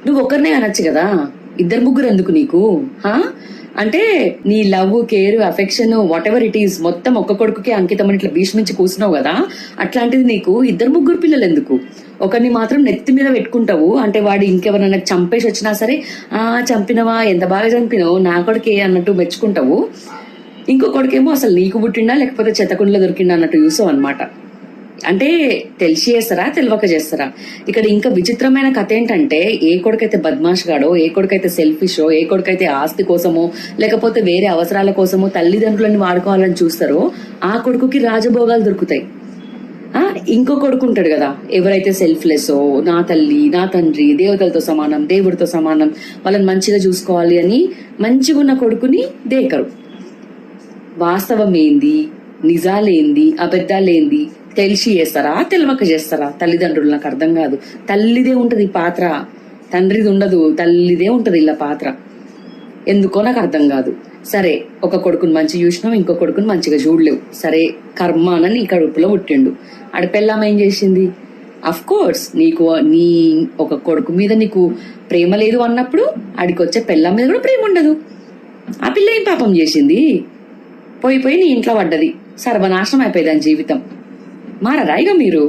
నువ్వు ఒక్కరినే అనొచ్చు కదా, ఇద్దరు ముగ్గురు ఎందుకు నీకు? అంటే నీ love, care, affection, what ever it is మొత్తం ఒక్క కొడుకుకి అంకితం ఇట్లా భీష్మించి కూర్చున్నావు కదా, అట్లాంటిది నీకు ఇద్దరు ముగ్గురు పిల్లలు ఎందుకు? ఒకరిని మాత్రం నెత్తి మీద పెట్టుకుంటావు. అంటే వాడు ఇంకెవరన్నా చంపేసి వచ్చినా సరే, చంపినవా, ఎంత బాగా చంపినావు, నా కొడుకే అన్నట్టు మెచ్చుకుంటావు. ఇంకో కొడుకేమో అసలు నీకు పుట్టిండా లేకపోతే చెత్తకుండలో దొరికిండా అన్నట్టు చూసావు అనమాట. అంటే తెలిసి చేస్తారా, తెలియక చేస్తారా? ఇక్కడ ఇంకా విచిత్రమైన కథ ఏంటంటే, ఏ కొడుకైతే బద్మాష్ గాడో, ఏ కొడుకైతే సెల్ఫిషో, ఏ కొడుకైతే ఆస్తి కోసమో లేకపోతే వేరే అవసరాల కోసమో తల్లిదండ్రులని వాడుకోవాలని చూస్తారో ఆ కొడుకుకి రాజభోగాలు దొరుకుతాయి. ఇంకో కొడుకు ఉంటాడు కదా, ఎవరైతే సెల్ఫ్లెస్, నా తల్లి నా తండ్రి దేవతలతో సమానం, దేవుడితో సమానం, వాళ్ళని మంచిగా చూసుకోవాలి అని మంచిగా ఉన్న కొడుకుని దేకరు. వాస్తవం ఏంది, నిజాలేంది, అబద్ధాలేంది తెలిసి చేస్తారా, తెలియక చేస్తారా? తల్లిదండ్రులు నాకు అర్థం కాదు. తల్లిదే ఉంటది పాత్ర, తండ్రిది ఉండదు. తల్లిదే ఉంటది ఇలా పాత్ర. ఎందుకో నాకు అర్థం కాదు. సరే, ఒక కొడుకుని మంచి చూసినావు, ఇంకో కొడుకుని మంచిగా చూడలేవు. సరే, కర్మాన నీ కడుపులో పుట్టిండు. ఆడపెళ్ళాం ఏం చేసింది? అఫ్ కోర్స్ నీకు నీ ఒక కొడుకు మీద నీకు ప్రేమ లేదు అన్నప్పుడు ఆడికొచ్చే పెళ్ళాం మీద కూడా ప్రేమ ఉండదు. ఆ పిల్ల ఏం పాపం చేసింది? పోయి నీ ఇంట్లో పడ్డది, సర్వనాశనం అయిపోయింది దాని జీవితం. మారరా ఇక మీరు?